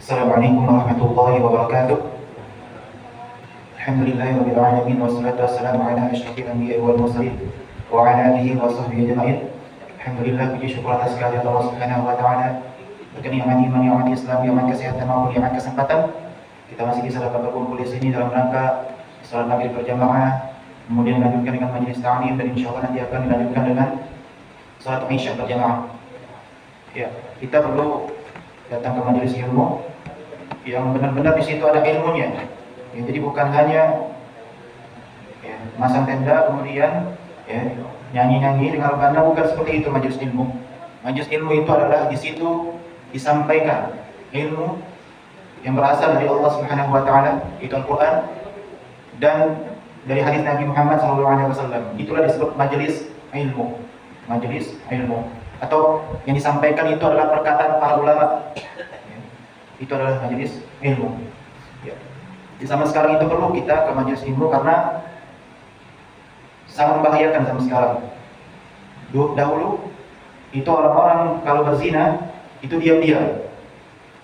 Assalamualaikum warahmatullahi wabarakatuh. Alhamdulillahirabbil alamin wassalatu wassalamu ala asyrofil anbiya'i wal mursalin wa ala alihi wa sahbihi ajma'in. Alhamdulillah, puji syukur atas kehadirat Allah Subhanahu wa taala. Berkenan nikmat Islam, nikmat kesehatan maupun nikmat kesempatan. Kita masih bisa dapat berkumpul di sini dalam rangka salat maghrib berjamaah, kemudian dilanjutkan dengan majelis ta'lim, dan insyaallah nanti akan dilanjutkan dengan salat isya berjamaah. Ya, kita perlu datang ke majelis ilmu yang benar-benar di situ ada ilmunya. Ya, jadi bukan hanya masang tenda kemudian nyanyi-nyanyi dengan banda, bukan seperti itu majelis ilmu. Majelis ilmu itu adalah di situ disampaikan ilmu yang berasal dari Allah Subhanahu wa taala, itu Al-Qur'an, dan dari hadis Nabi Muhammad SAW. Itulah disebut majelis ilmu. Majelis ilmu, atau yang disampaikan itu adalah perkataan para ulama. Itu adalah majelis ilmu. Ya. Di zaman sekarang itu perlu kita ke majelis ilmu karena sangat membahayakan zaman sekarang. Dahulu itu orang-orang kalau berzina itu diam-diam,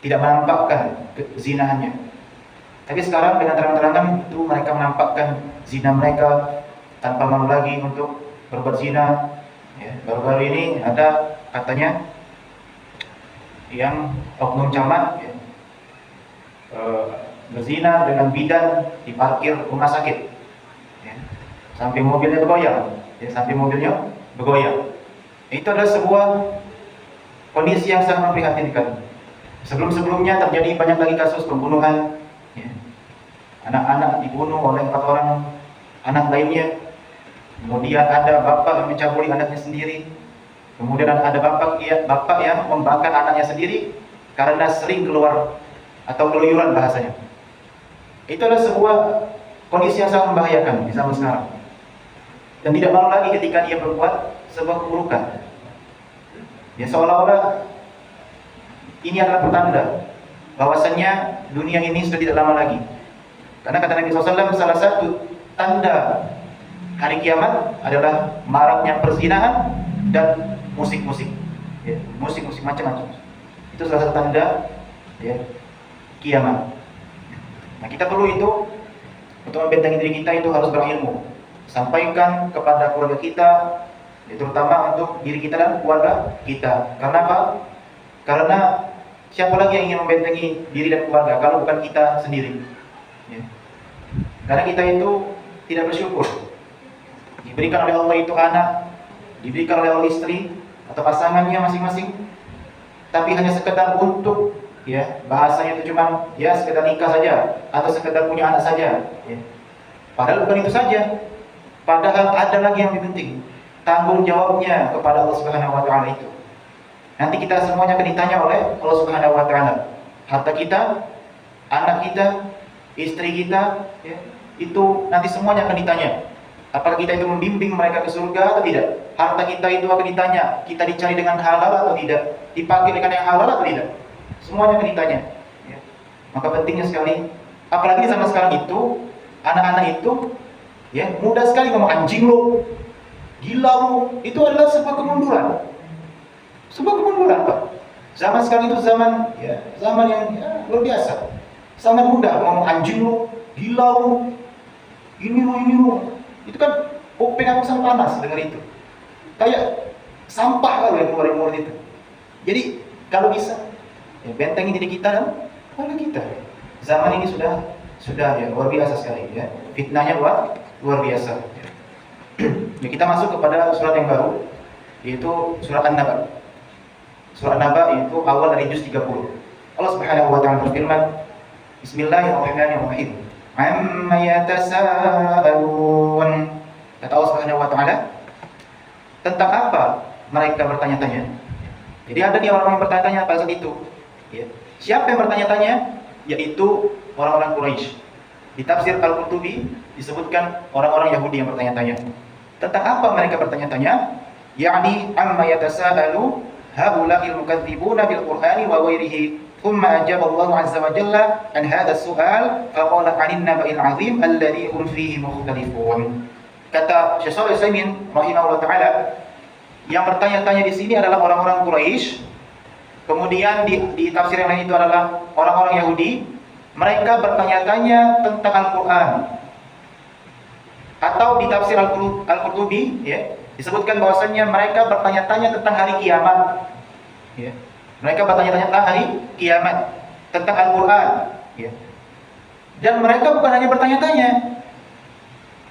tidak menampakkan zinahannya. Tapi sekarang dengan terang-terangan itu mereka menampakkan zina mereka tanpa malu lagi untuk berbuat zina. Ya, baru-baru ini ada katanya yang oknum camat berzina dengan bidan di parkir rumah sakit, ya, sampai mobilnya bergoyang, Itu adalah sebuah kondisi yang sangat memprihatinkan. Sebelum-sebelumnya terjadi banyak lagi kasus pembunuhan, ya. Anak-anak dibunuh oleh 4 orang anak lainnya. Kemudian ada bapak yang mencabuli anaknya sendiri. Kemudian ada bapak yang membakar anaknya sendiri karena sering keluar atau keluyuran bahasanya. Itu adalah sebuah kondisi yang sangat membahayakan di zaman sekarang. Dan tidak malu lagi ketika dia berbuat sebuah keburukan. Ya, seolah-olah ini adalah pertanda bahwasannya dunia ini sudah tidak lama lagi. Karena kata Nabi SAW, salah satu tanda hari kiamat adalah maraknya perzinahan dan musik-musik. Ya, musik-musik macam-macam. Itu salah satu tanda, ya, kiamat. Nah, kita perlu itu untuk membentengi diri kita, itu harus berilmu. Sampaikan kepada keluarga kita, ya, terutama untuk diri kita dan keluarga kita. Karena apa? Karena siapa lagi yang ingin membentengi diri dan keluarga kalau bukan kita sendiri? Ya. Karena kita itu tidak bersyukur. Diberikan oleh Allah itu anak, diberikan oleh Allah istri atau pasangannya masing-masing, tapi hanya sekedar untuk, ya, bahasanya itu cuma sekedar nikah saja atau sekedar punya anak saja, ya. Padahal bukan itu saja. Padahal ada lagi yang lebih penting, tanggung jawabnya kepada Allah Subhanahu wa taala itu. Nanti kita semuanya akan ditanya oleh Allah Subhanahu wa taala. Harta kita, anak kita, istri kita, ya, itu nanti semuanya akan ditanya. Apakah kita itu membimbing mereka ke surga atau tidak? Harta kita itu akan ditanya, kita dicari dengan halal atau tidak? Dipakai dengan yang halal atau tidak? Semuanya akan ditanya, ya. Maka pentingnya sekali, apalagi di zaman sekarang itu, anak-anak itu, ya, mudah sekali ngomong anjing lo, gila lo. Itu adalah sebuah kemunduran. Sebuah kemunduran, Pak. Zaman sekarang itu zaman yang luar biasa. Sangat mudah ngomong anjing lo, gila lo, ini lo. Itu kan kuping aku sangat panas dengar itu. Kayak sampah kalau yang keluar dari mulut itu. Jadi kalau bisa, ya, bentengi diri kita dan keluarga kita. Zaman ini sudah ya luar biasa sekali, ya. Fitnahnya luar biasa. Ya, kita masuk kepada surat yang baru, yaitu surat An-Naba. Surat An-Naba itu awal dari juz 30. Allah Subhanahu wa taala berfirman, Bismillahirrahmanirrahim. Amma yatasaalun. Kata Allah Subhanahu wa taala, tentang apa mereka bertanya-tanya. Jadi ada nih orang-orang yang bertanya-tanya pada saat itu, ya. Siapa yang bertanya-tanya? Yaitu orang-orang Quraisy. Di tafsir Al-Qurtubi disebutkan orang-orang Yahudi yang bertanya-tanya. Tentang apa mereka bertanya-tanya? Ya'ni amma yatasaalu haula'il mukadzibuna bil Qur'ani wa ghairihi. Thumma ajaba Allah azza wa jalla an hadha as-su'al faqala 'anil naba'il 'azim alladhi hum fihi mukhtalifun. Kata Syekh Shalih Al-Utsaimin rahimahullah taala, yang bertanya-tanya di sini adalah orang-orang Quraisy. Kemudian di tafsir yang lain itu adalah orang-orang Yahudi, mereka bertanya-tanya tentang Al-Quran. Atau di tafsir Al-Qurtubi, ya, disebutkan bahwasanya mereka bertanya-tanya tentang hari kiamat. Ya. Mereka bertanya-tanya tentang hari kiamat, tentang Al-Quran. Ya. Dan mereka bukan hanya bertanya-tanya,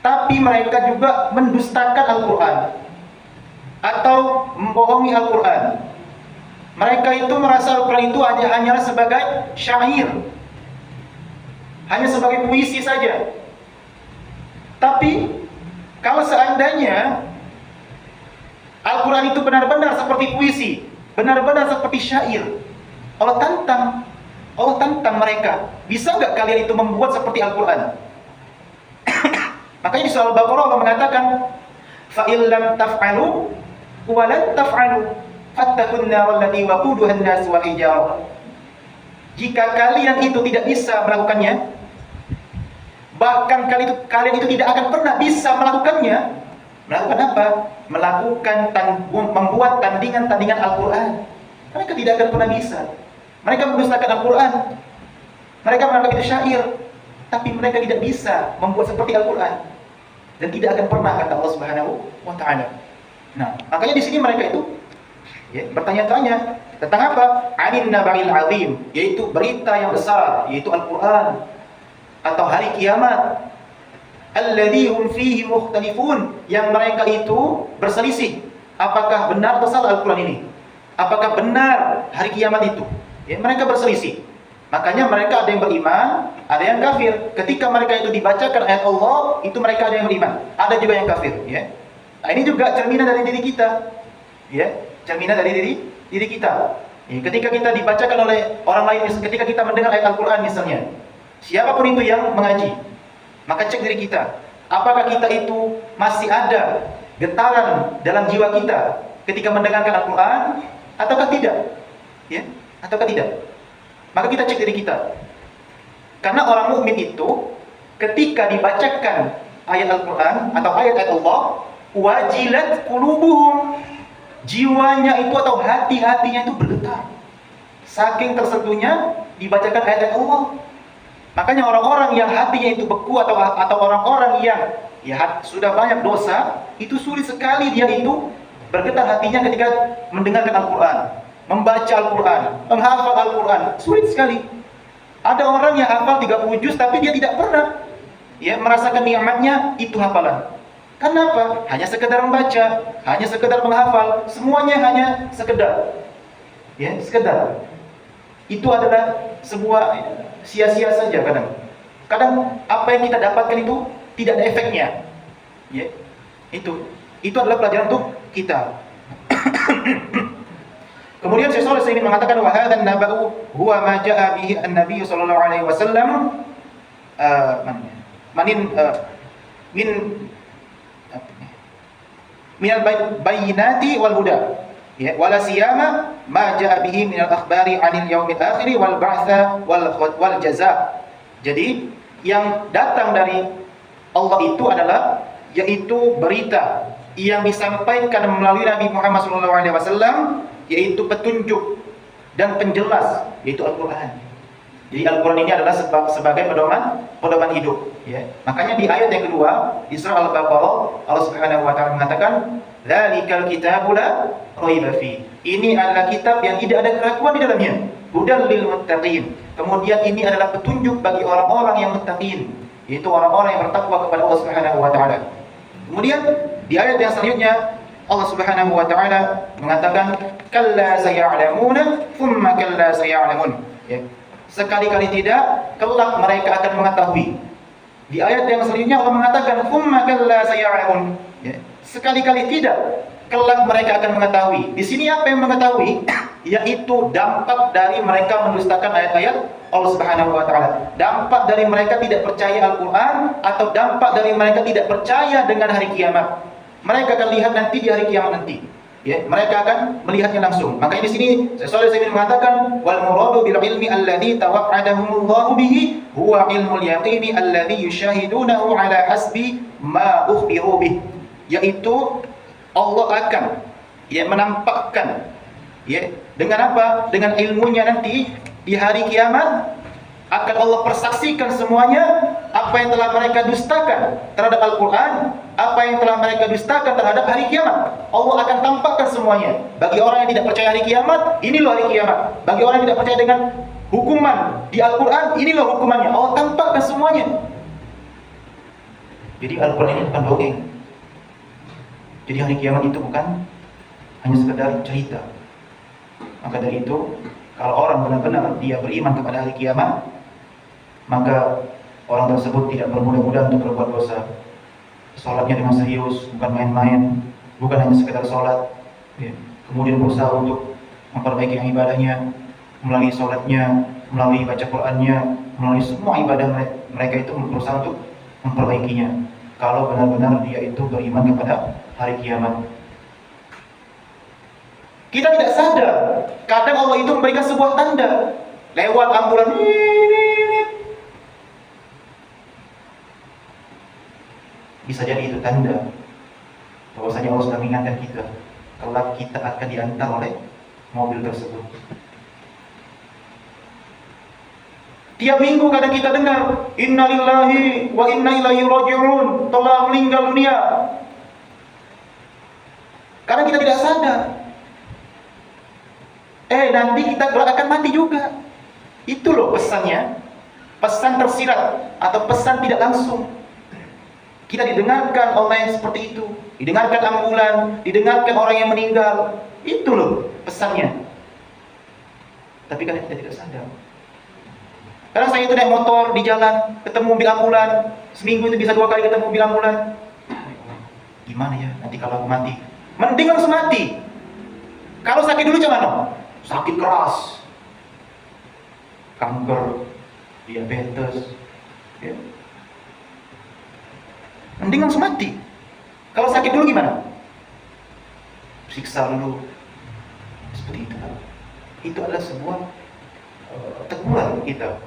tapi mereka juga mendustakan Al-Quran atau membohongi Al-Quran. Mereka itu merasa Al-Quran itu hanyalah sebagai syair, hanya sebagai puisi saja. Tapi kalau seandainya Al-Quran itu benar-benar seperti puisi, benar-benar seperti syair, Allah tantang mereka. Bisa nggak kalian itu membuat seperti Al-Quran? Makanya di surah Al-Baqarah Allah mengatakan, فَإِنْ لَمْ تَفْعَلُوا وَلَنْ تَفْعَلُوا فَاتَّقُوا النَّارَ الَّتِي وَقُودُهَا النَّاسُ وَالْحِجَارَةُ. Jika kalian itu tidak bisa melakukannya, bahkan kalian itu tidak akan pernah bisa melakukannya. Melakukan apa? Membuat tandingan-tandingan Al-Quran. Mereka tidak akan pernah bisa. Mereka mendustakan Al-Quran. Mereka menganggap itu syair, tapi mereka tidak bisa membuat seperti Al-Quran. Dan tidak akan pernah, kata Allah Subhanahu wa Ta'ala. Nah, makanya di sini mereka itu bertanya-tanya tentang apa? Anin naba'il azim, yaitu berita yang besar, yaitu Al-Quran atau hari kiamat. Alladzi hum fihi mukhtalifun, yang mereka itu berselisih. Apakah benar atau salah Al-Quran ini? Apakah benar hari kiamat itu? Ya, mereka berselisih. Makanya mereka ada yang beriman, ada yang kafir. Ketika mereka itu dibacakan ayat Allah, itu mereka ada yang beriman, ada juga yang kafir. Ya. Nah, ini juga cerminan dari diri kita. Ya, cerminan dari diri kita. Ya, ketika kita dibacakan oleh orang lain, ketika kita mendengar ayat Al-Quran misalnya, siapapun itu yang mengaji, maka cek diri kita, apakah kita itu masih ada getaran dalam jiwa kita ketika mendengarkan Al-Quran, ataukah tidak? Ya, ataukah tidak? Maka kita cek diri kita. Karena orang mukmin itu ketika dibacakan ayat Al-Quran atau ayat-ayat Allah, wajilat qulubuhum, jiwanya itu atau hati-hatinya itu bergetar, saking tersentuhnya dibacakan ayat-ayat Allah. Makanya orang-orang yang hatinya itu beku atau orang-orang yang sudah banyak dosa, itu sulit sekali dia itu bergetar hatinya ketika mendengarkan Al-Quran, membaca Al-Quran, menghafal Al-Quran. Sulit sekali. Ada orang yang hafal 30 juz tapi dia tidak pernah merasakan nikmatnya itu hafalan. Kenapa? Hanya sekedar membaca, hanya sekedar menghafal, semuanya hanya sekedar. Sekedar. Itu adalah sebuah sia-sia saja kadang. Kadang apa yang kita dapatkan itu tidak ada efeknya. Itu adalah pelajaran untuk kita. Kemudian Syekh Shalih Al-Utsaimin mengatakan, wa hadzal naba'u huwa ma jaa'a bihi an-nabiy sallallahu alaihi wasallam min al-bayyinati wal huda. Wala siyama ma jaa'a bihi min al-akhbari 'anil yaumil akhir wal ba'tsa wal jazaa. Jadi yang datang dari Allah itu adalah yaitu berita yang disampaikan melalui Nabi Muhammad SAW, yaitu petunjuk dan penjelas, yaitu Al-Quran. Jadi Al-Quran ini adalah sebagai pedoman hidup. Makanya di ayat yang kedua di surah Al-Baqarah, Allah Subhanahu wa Ta'ala mengatakan, "Dzalikal kitabu la raiba fi." Ini adalah kitab yang tidak ada keraguan di dalamnya. Hudal lil muttaqin. Kemudian ini adalah petunjuk bagi orang-orang yang muttaqin, yaitu orang-orang yang bertakwa kepada Allah Subhanahu wa Ta'ala. Kemudian di ayat yang selanjutnya Allah Subhanahu wa Ta'ala mengatakan, "Kalla saya'lamuna, thumma kalla saya'lamun." Sekali-kali tidak, kelak mereka akan mengetahui. Di ayat yang selanjutnya Allah mengatakan, "Thumma kalla saya'lamun." Sekali-kali tidak, kelak mereka akan mengetahui. Di sini apa yang mengetahui? Yaitu dampak dari mereka mendustakan ayat-ayat Allah Subhanahu wa Ta'ala. Dampak dari mereka tidak percaya Al-Quran, atau dampak dari mereka tidak percaya dengan hari kiamat. Mereka akan lihat nanti di hari kiamat nanti. Mereka akan melihatnya langsung. Makanya di sini Syekh Shalih Al-Utsaimin mengatakan, wal muradu bil ilmi alladzi tawa'adahumullahu bihi huwa ilmul yaqini alladzi yushahidunahu ala hasbi ma ukhbiru bih. Yaitu Allah akan menampakkan Ya, dengan apa? Dengan ilmunya nanti di hari kiamat akan Allah persaksikan semuanya apa yang telah mereka dustakan terhadap Al-Quran, apa yang telah mereka dustakan terhadap hari kiamat. Allah akan tampakkan semuanya. Bagi orang yang tidak percaya hari kiamat, ini loh hari kiamat. Bagi orang yang tidak percaya dengan hukuman di Al-Quran, ini loh hukumannya. Allah tampakkan semuanya. Jadi Al-Quran ini bukan dongeng. Jadi hari kiamat itu bukan hanya sekedar cerita. Maka dari itu, kalau orang benar-benar dia beriman kepada hari kiamat, maka orang tersebut tidak bermudah-mudah untuk berbuat dosa. Sholatnya dengan serius, bukan main-main, bukan hanya sekedar sholat, ya. Kemudian berusaha untuk memperbaiki ibadahnya melalui sholatnya, melalui baca Qur'annya, melalui semua ibadah mereka itu berusaha untuk memperbaikinya. Kalau benar-benar dia itu beriman kepada hari kiamat. Kita tidak sadar, kadang Allah itu memberikan sebuah tanda lewat ambulan. Bisa jadi itu tanda bahwasanya Allah sedang mengingatkan kita, kelak kita akan diantar oleh mobil tersebut. Tiap minggu kadang kita dengar, innalillahi wa inna ilaihi raji'un, telah meninggal dunia. Karena kita tidak sadar, nanti kita akan mati juga. Itu loh pesannya, pesan tersirat atau pesan tidak langsung. Kita didengarkan oleh seperti itu, didengarkan ambulan, didengarkan orang yang meninggal. Itu loh pesannya. Tapi kan kita tidak sadar. Kadang saya itu naik motor di jalan, ketemu mobil ambulan, seminggu itu bisa 2 kali ketemu mobil ambulan. Gimana ya nanti kalau aku mati? Mending langsung mati. Kalau sakit dulu gimana? Sakit keras, kanker, diabetes, ya. Mending langsung mati. Kalau sakit dulu gimana? Siksa dulu. Seperti itu. Itu adalah sebuah teguran kita.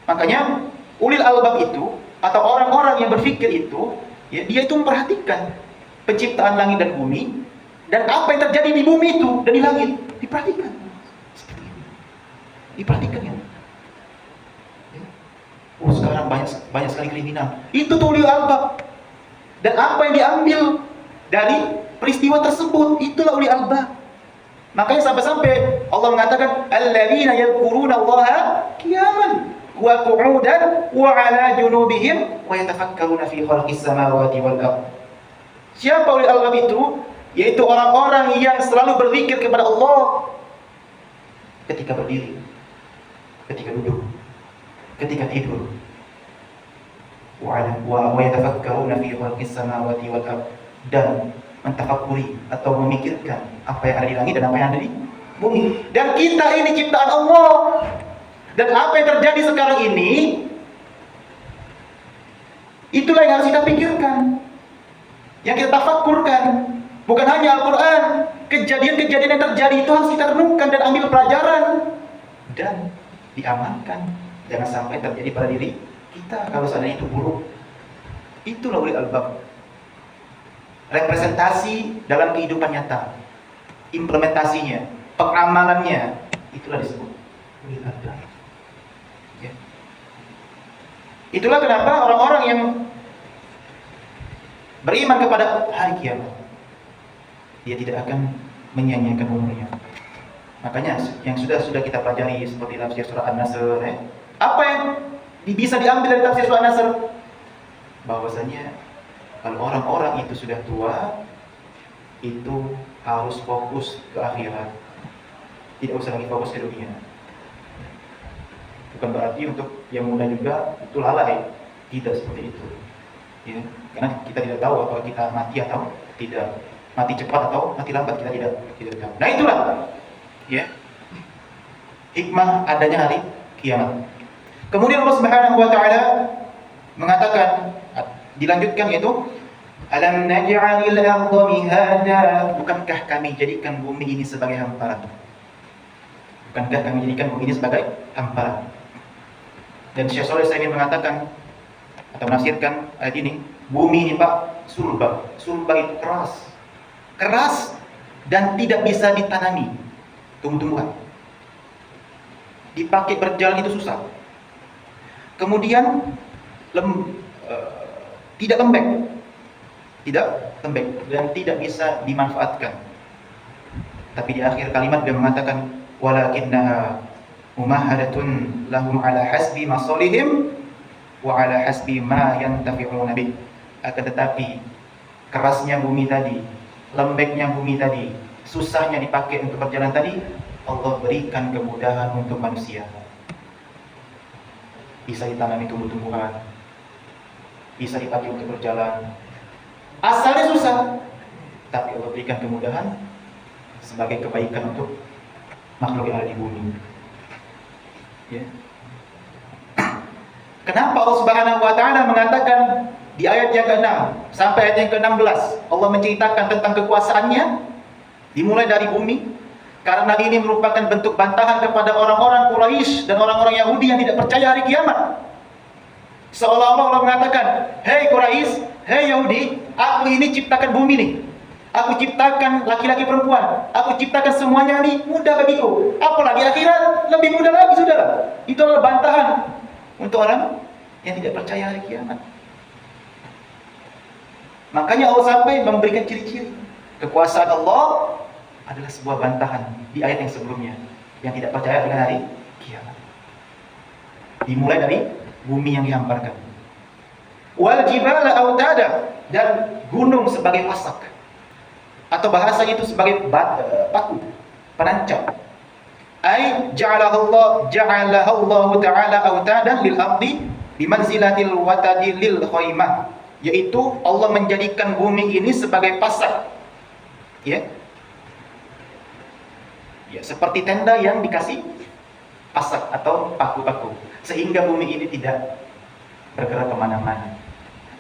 Makanya ulil albab itu atau orang-orang yang berpikir itu, ya, dia itu memperhatikan penciptaan langit dan bumi dan apa yang terjadi di bumi itu dan di langit. Diperhatikan. Seperti itu. Diperhatikan ya. Oh, sekarang banyak sekali kriminal. Itu tuh ulil albab. Dan apa yang diambil dari peristiwa tersebut, itulah ulil albab. Makanya sampai-sampai Allah mengatakan alladzina yadhkuruna Allaha qiyaman wa qu'udan wa 'ala junubihim wa yatafakkaruna fi khalqis samawati wal ardh. Siapa ulil albab itu? Yaitu orang-orang yang selalu berzikir kepada Allah ketika berdiri, ketika duduk, ketika tidur. Wa yatafakkaruna fi khalqis samawati wal ardh, dan mentafakuri atau memikirkan apa yang ada di langit dan apa yang ada di bumi. Dan kita ini ciptaan Allah. Dan apa yang terjadi sekarang ini, itulah yang harus kita pikirkan, yang kita tafakkurkan. Bukan hanya Al-Quran, kejadian-kejadian yang terjadi itu harus kita renungkan dan ambil pelajaran dan diamankan. Jangan sampai terjadi pada diri kita kalau seandainya itu buruk. Itulah ulil albab. Representasi dalam kehidupan nyata, implementasinya, pengamalannya, itulah disebut ulil albab. Ya. Itulah kenapa orang-orang yang beriman kepada hari kiamat, dia tidak akan menyia-nyiakan umurnya. Makanya yang sudah kita pelajari seperti tafsir surah An-Nasr, apa yang bisa diambil dari tafsir surah An-Nasr? Bahwasanya kalau orang-orang itu sudah tua, itu harus fokus ke akhirat, tidak usah lagi fokus ke dunia. Bukan berarti untuk yang muda juga itu lalai, tidak seperti itu. Ya, karena kita tidak tahu apakah kita mati atau tidak, mati cepat atau mati lambat, kita tidak tahu. Nah itulah, ya, hikmah adanya hari kiamat. Kemudian Allah Subhanahu wa taala mengatakan, dilanjutkan yaitu alam naj'alil arda mihada, bukankah kami jadikan bumi ini sebagai hamparan? Bukankah kami jadikan bumi ini sebagai hamparan? Dan Syekh Shalih Al-Utsaimin mengatakan atau menafsirkan ayat ini, bumi ini Pak sulba itu keras dan tidak bisa ditanami. tumbuh-tumbuhan. Dipakai berjalan itu susah. Kemudian tidak lembek, dan tidak bisa dimanfaatkan. Tapi di akhir kalimat dia mengatakan walakinnaha mumahadatun lahum ala hasbi masalihim wa ala hasbi ma yantafi'una bih. Akan tetapi kerasnya bumi tadi, lembeknya bumi tadi, susahnya dipakai untuk berjalan tadi, Allah berikan kemudahan untuk manusia. Bisa ditanami tumbuh-tumbuhan, bisa dipakai untuk berjalan. Asalnya susah, tapi Allah berikan kemudahan sebagai kebaikan untuk makhluk yang ada di bumi. Ya. Kenapa Allah Subhanahu wa taala mengatakan di ayat yang ke-6 sampai ayat yang ke-16 Allah menceritakan tentang kekuasaannya dimulai dari bumi? Karena ini merupakan bentuk bantahan kepada orang-orang Quraisy dan orang-orang Yahudi yang tidak percaya hari kiamat. Seolah-olah Allah mengatakan, "Hei Quraisy, hei Yahudi, aku ini ciptakan bumi nih. Aku ciptakan laki-laki perempuan. Aku ciptakan semuanya nih mudah bagiku. Apalagi akhirat lebih mudah lagi, saudara." Itu adalah bantahan untuk orang yang tidak percaya hari kiamat. Makanya Allah sampai memberikan ciri-ciri kekuasaan Allah adalah sebuah bantahan di ayat yang sebelumnya yang tidak percaya dengan hari kiamat. Dimulai dari bumi yang dihamparkan. Wal jibala autada, dan gunung sebagai pasak. Atau bahasa itu sebagai paku, penancap. Ai ja'alahu Allah ta'ala autadan lil ardi bimanzilatil watadi lil khaymah, yaitu Allah menjadikan bumi ini sebagai pasak. Ya. Ya, seperti tenda yang dikasih pasak atau paku-paku, sehingga bumi ini tidak bergerak kemana-mana.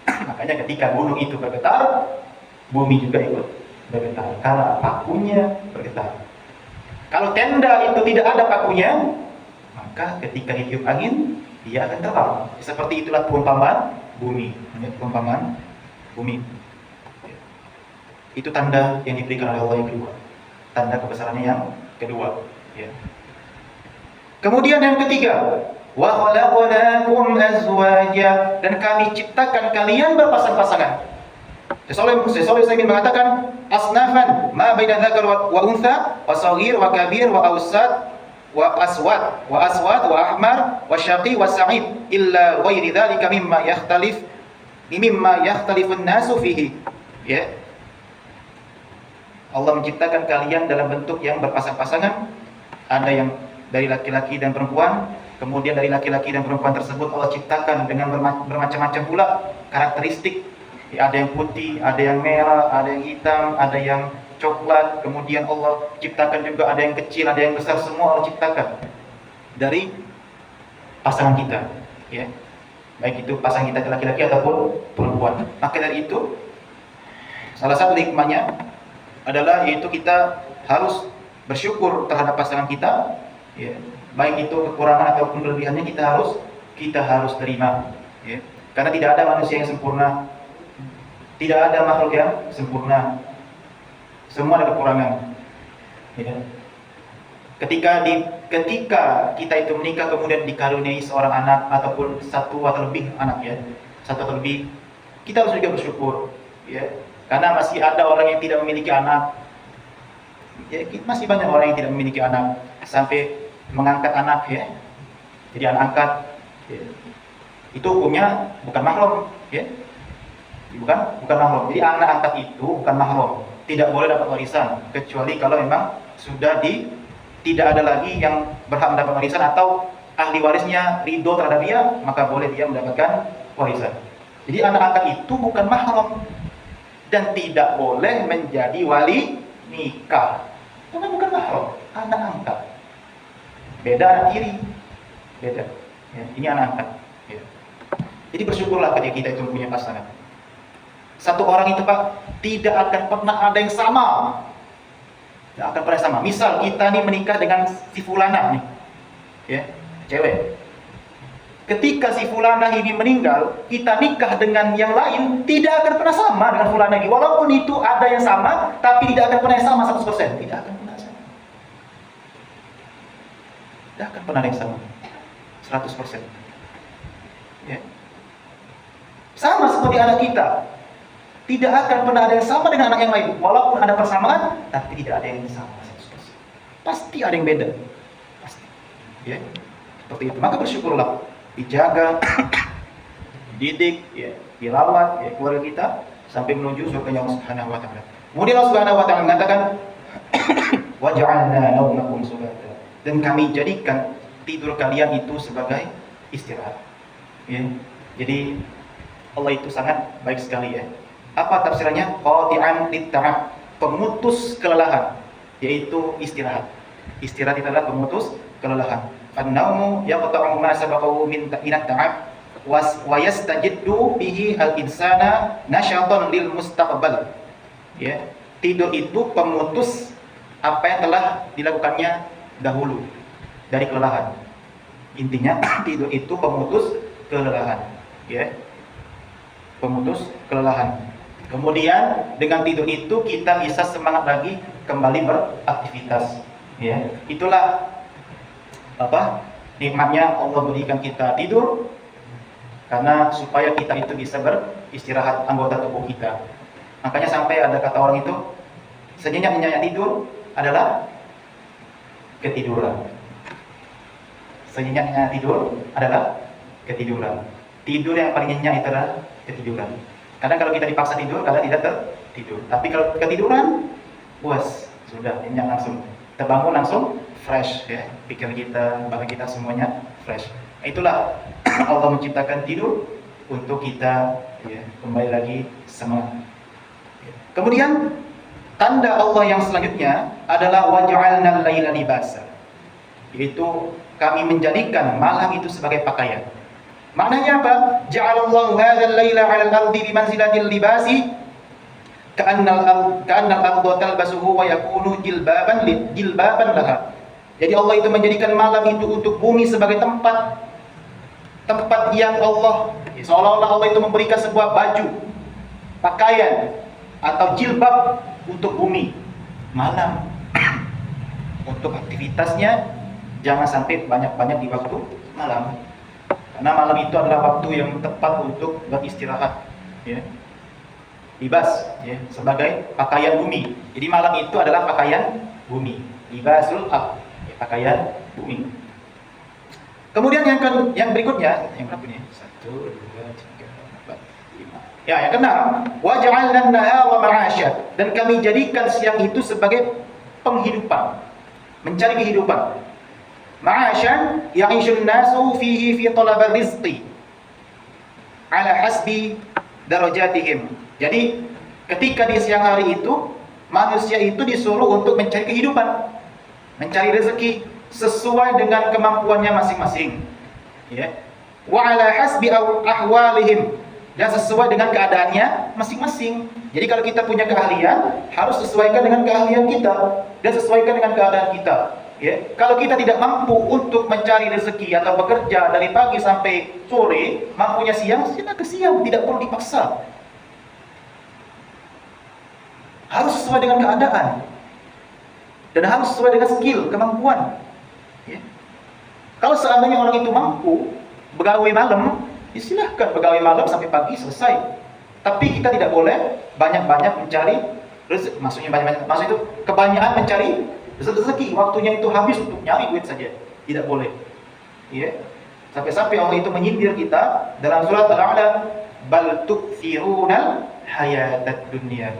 Makanya ketika gunung itu bergetar, bumi juga ikut bergetar karena pakunya bergetar. Kalau tenda itu tidak ada pakunya, maka ketika ditiup angin dia akan terbang. Seperti itulah perumpamaan bumi. Perumpamaan bumi. Itu tanda yang diberikan oleh Allah yang kedua. Tanda kebesarannya yang kedua. Ya. Kemudian yang ketiga, wa khalaqnakum azwaja, dan kami ciptakan kalian berpasang-pasangan. Sesoleh saya ingin mengatakan asnafan ma baina dzakar wa untha wa shaghir wa kabir wa awsat wa aswad wa ahmar wa syaqi wa sa'id illa ghairi dzalika mimma yakhtalifun nasu fihi. Ya. Allah menciptakan kalian dalam bentuk yang berpasang-pasangan. Ada yang dari laki-laki dan perempuan. Kemudian dari laki-laki dan perempuan tersebut Allah ciptakan dengan bermacam-macam pula karakteristik. Ada yang putih, ada yang merah, ada yang hitam, ada yang coklat. Kemudian Allah ciptakan juga ada yang kecil, ada yang besar. Semua Allah ciptakan dari pasangan kita, ya. Baik itu pasangan kita laki-laki ataupun perempuan. Maka dari itu salah satu hikmahnya adalah yaitu kita harus bersyukur terhadap pasangan kita, ya. Baik itu kekurangan ataupun kelebihannya kita harus terima, ya. Karena tidak ada manusia yang sempurna, tidak ada makhluk yang sempurna, semua ada kekurangan, ya. Ketika kita itu menikah kemudian dikaruniai seorang anak ataupun satu atau lebih anak, ya, satu atau lebih, kita harus juga bersyukur, ya. Karena masih ada orang yang tidak memiliki anak, ya, masih banyak orang yang tidak memiliki anak sampai mengangkat anak, ya, jadi anak angkat, ya. Itu hukumnya bukan mahram, ya, bukan mahram. Jadi anak angkat itu bukan mahram, tidak boleh dapat warisan kecuali kalau memang sudah tidak ada lagi yang berhak mendapat warisan atau ahli warisnya ridho terhadap dia, maka boleh dia mendapatkan warisan. Jadi anak angkat itu bukan mahram dan tidak boleh menjadi wali nikah. Karena bukan mahram, anak angkat. Beda anak tiri, beda. Ya, ini anak angkat. Ya. Jadi bersyukurlah ketika kita itu punya pasangan. Satu orang itu, Pak, tidak akan pernah ada yang sama. Tidak akan pernah sama. Misal kita nih menikah dengan si fulana nih, ya, cewek. Ketika si fulana ini meninggal, kita nikah dengan yang lain, tidak akan pernah sama dengan fulana ini. Walaupun itu ada yang sama, tapi tidak akan pernah sama 100%. Tidak akan pernah sama. Tidak akan pernah ada yang sama 100%. Ya. Sama seperti anak kita, tidak akan pernah ada yang sama dengan anak yang lain. Walaupun ada persamaan, tapi tidak ada yang sama 100%. Pasti ada yang beda. Pasti. Ya. Seperti itu. Maka bersyukurlah, dijaga, dididik, ya, dirawat, ya, keluarga kita sampai menuju surga Allah Subhanahu wa taala. Kemudian Allah Subhanahu wa taala mengatakan, "Wa ja'alna nawmakum subata." Dan kami jadikan tidur kalian itu sebagai istirahat. Ya. Jadi Allah itu sangat baik sekali, ya. Apa tafsirannya? Qati'an lit-ta'ab, pemutus kelelahan, yaitu istirahat. Istirahat itu adalah pemutus kelelahan. An-naumu yaqta'u ma sabaqahu min ta'ab wa yastajiddu bihi al-insana nasyatan lil mustaqbal. Ya, tidur itu pemutus apa yang telah dilakukannya dahulu dari kelelahan. Intinya tidur itu pemutus kelelahan, ya. Pemutus kelelahan. Kemudian dengan tidur itu kita bisa semangat lagi kembali beraktivitas, ya. Itulah apa? Nikmatnya Allah berikan kita tidur, karena supaya kita itu bisa beristirahat anggota tubuh kita. Makanya sampai ada kata orang itu, senyenyak-nyenyaknya tidur adalah ketiduran. Senyenyaknya tidur adalah ketiduran. Tidur yang paling nyenyak itu adalah ketiduran. Kadang kalau kita dipaksa tidur, kadang tidak tertidur. Tapi kalau ketiduran, puas, sudah nyenyak langsung. Terbangun langsung fresh, ya. Pikiran kita, badan kita semuanya fresh. Itulah Allah menciptakan tidur untuk kita, ya, kembali lagi semangat. Kemudian tanda Allah yang selanjutnya adalah waj'alnal laila libasa, yaitu kami menjadikan malam itu sebagai pakaian. Maknanya apa? Ja'alallahu hadzal laila 'alal ardi bimanzilatil libasi ka'annal ardu talbasuhu wa yakunu jilbaban laha. Jadi Allah itu menjadikan malam itu untuk bumi sebagai tempat yang Allah, seolah-olah Allah itu memberikan sebuah baju, pakaian atau jilbab untuk bumi malam. Untuk aktivitasnya jangan sampai banyak-banyak di waktu malam, karena malam itu adalah waktu yang tepat untuk beristirahat, ya. Libas, ya, sebagai pakaian bumi. Jadi malam itu adalah pakaian bumi, libasul ard, ya, pakaian bumi. Kemudian yang berikutnya, yang berapa nih? 1, 2, 3, 4, 5. Ya, yang keenam, wa ja'alna an-nahara ma'asya, dan kami jadikan siang itu sebagai penghidupan, mencari kehidupan. Ma'asyan ya'ishun nasu fihi fi talab rizqi ala hasbi darajatihim. Jadi ketika di siang hari itu manusia itu disuruh untuk mencari kehidupan, mencari rezeki sesuai dengan kemampuannya masing-masing, ya. Wa ala hasbi ahwalihim, dan sesuai dengan keadaannya masing-masing. Jadi kalau kita punya keahlian, harus sesuaikan dengan keahlian kita dan sesuaikan dengan keadaan kita, ya. Kalau kita tidak mampu untuk mencari rezeki atau bekerja dari pagi sampai sore, mampunya siang, kita ke siang, tidak perlu dipaksa. Harus sesuai dengan keadaan dan harus sesuai dengan skill, kemampuan, ya. Kalau seandainya orang itu mampu begawe malam, ya silahkan begawe malam sampai pagi selesai. Tapi kita tidak boleh banyak-banyak mencari rezeki. Maksudnya banyak-banyak, maksud itu kebanyakan mencari rezeki, waktunya itu habis untuk nyari duit saja. Tidak boleh, ya. Sampai-sampai Allah itu menyindir kita dalam surat Al-A'la, bal tukthirunal hayatad dunya.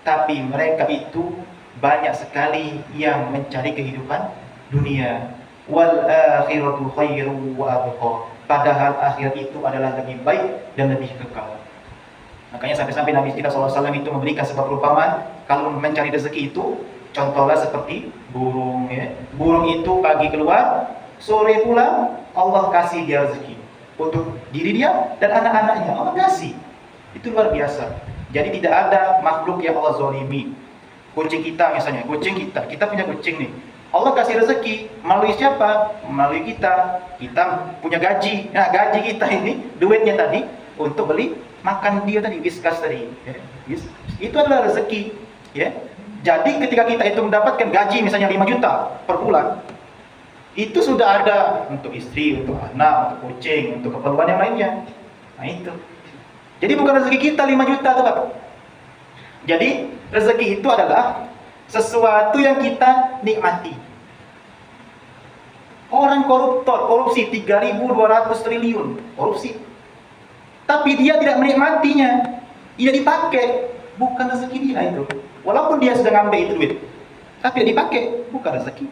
Tapi mereka itu banyak sekali yang mencari kehidupan dunia. Wal akhiratu khairu wa abqa. Padahal akhirat itu adalah lebih baik dan lebih kekal. Makanya sampai-sampai Nabi kita SAW itu memberikan sebuah perumpamaan, kalau mencari rezeki itu contohlah seperti burung, ya. Burung itu pagi keluar, sore pulang, Allah kasih dia rezeki untuk diri dia dan anak-anaknya. Allah kasih. Itu luar biasa. Jadi tidak ada makhluk yang Allah zalimi. Kucing kita misalnya, kita punya kucing nih. Allah kasih rezeki melalui siapa? Melalui kita. Kita punya gaji. Nah, gaji kita ini, duitnya tadi untuk beli makan dia tadi, whiskas tadi, ya. Itu adalah rezeki, ya. Jadi ketika kita itu mendapatkan gaji misalnya 5 juta per bulan, Itu sudah ada untuk istri, untuk anak, untuk kucing, untuk keperluan yang lainnya. Nah itu. Jadi bukan rezeki kita 5 juta tuh Pak. Jadi rezeki itu adalah sesuatu yang kita nikmati. Orang koruptor, korupsi 3.200 triliun, korupsi. Tapi dia tidak menikmatinya. Tidak dipakai, bukan rezeki dia itu. Walaupun dia sedang ambil itu duit, tapi tidak dipakai, bukan rezeki.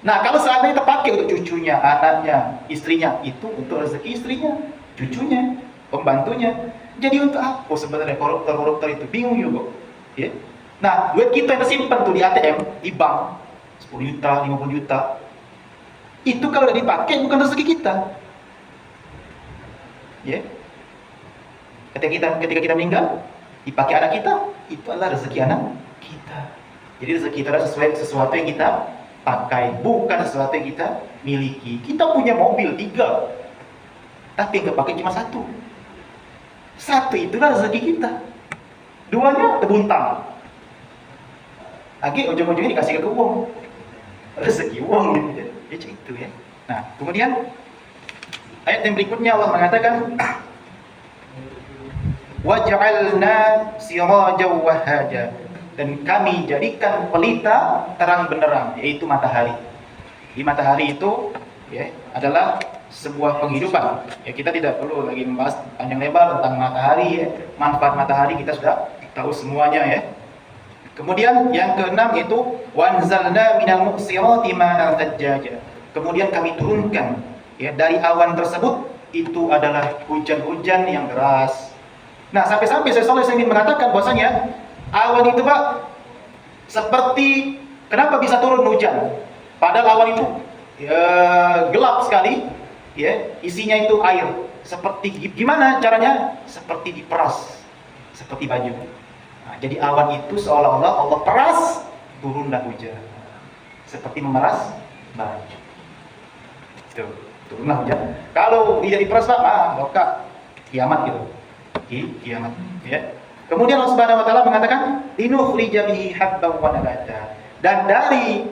Nah, kalau seandainya terpakai untuk cucunya, anaknya, istrinya, itu untuk rezeki istrinya, cucunya, pembantunya. Jadi untuk apa sebenarnya koruptor-koruptor itu? Bingung juga. Ya? Nah, duit kita yang tersimpan tuh di ATM, di bank, 10 juta, 50 juta. Itu kalau tidak dipakai bukan rezeki kita. Ya. Ketika kita meninggal, dipakai anak kita, itu adalah rezeki anak kita. Jadi rezeki itu adalah sesuatu yang kita pakai, bukan sesuatu yang kita miliki. Kita punya mobil 3, tapi yang kepake cuma 1. 1 itulah rezeki kita. 2-nya tebuntang. Lagi ujung-ujungnya dikasih ke uang. Rezeki uang gitu. Ya itu ya. Nah, kemudian ayat yang berikutnya Allah mengatakan waj'alna sirajan wahaja, dan kami jadikan pelita terang benderang, yaitu matahari. Di matahari itu ya adalah sebuah penghidupan. Ya, kita tidak perlu lagi membahas panjang lebar tentang matahari ya. Manfaat matahari kita sudah tahu semuanya ya. Kemudian yang keenam itu wanzalna minal muqsirati ma'an thajjaja. Kemudian kami turunkan ya dari awan tersebut itu adalah hujan-hujan yang deras. Nah, sampai-sampai Syekh Shalih Utsaimin mengatakan bahwasanya awan itu Pak seperti kenapa bisa turun hujan? Padahal awan itu gelap sekali, ya, isinya itu air. Seperti gimana caranya? Seperti diperas, seperti baju. Nah, jadi awan itu seolah-olah Allah peras, turunlah hujan. Seperti memeras baju. Itu, turunlah hujan. Kalau tidak diperas Pak, maka kiamat gitu. Kiamat, ya. Kemudian Allah Subhanahu wa taala mengatakan linukhrija bihi habban wa nabata. Dan dari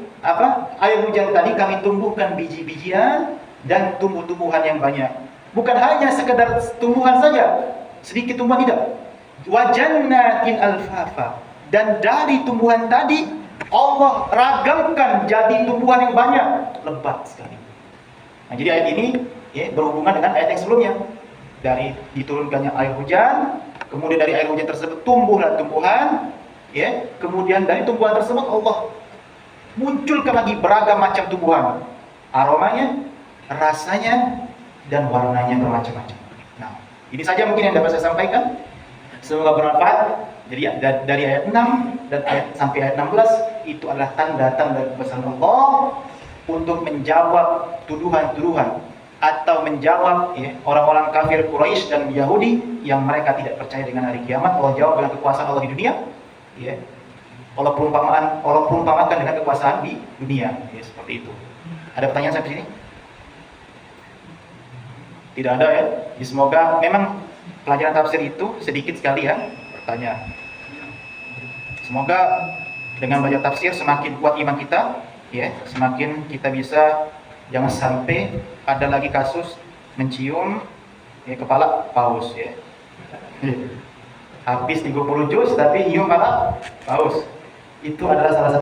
air hujan tadi kami tumbuhkan biji-bijian dan tumbuh-tumbuhan yang banyak. Bukan hanya sekedar tumbuhan saja, sedikit tumbuhan tidak. Wa jannatin alfafa. Dan dari tumbuhan tadi Allah ragamkan jadi tumbuhan yang banyak, lebat sekali. Nah, jadi ayat ini ya berhubungan dengan ayat yang sebelumnya. Dari diturunkannya air hujan, kemudian dari air hujan tersebut tumbuhlah tumbuhan, ya. Kemudian dari tumbuhan tersebut Allah munculkan lagi beragam macam tumbuhan, aromanya, rasanya, dan warnanya bermacam-macam. Nah, ini saja mungkin yang dapat saya sampaikan. Semoga bermanfaat. Jadi dari ayat 6 dan sampai ayat 16 itu adalah tanda-tanda kebesaran Allah untuk menjawab tuduhan-tuduhan atau menjawab ya, orang-orang kafir Quraisy dan Yahudi yang mereka tidak percaya dengan hari kiamat. Allah jawab dengan kekuasaan Allah di dunia, ya. Allah perumpamakan dengan kekuasaan di dunia, ya, seperti itu. Ada pertanyaan sampai sini? Tidak ada ya. Jadi, semoga memang pelajaran tafsir itu sedikit sekali ya pertanyaan. Semoga dengan belajar tafsir semakin kuat iman kita, ya, semakin kita bisa. Jangan sampai ada lagi kasus mencium ya, kepala paus ya. Habis 30 juz tapi nyium kepala paus. Itu adalah salah satu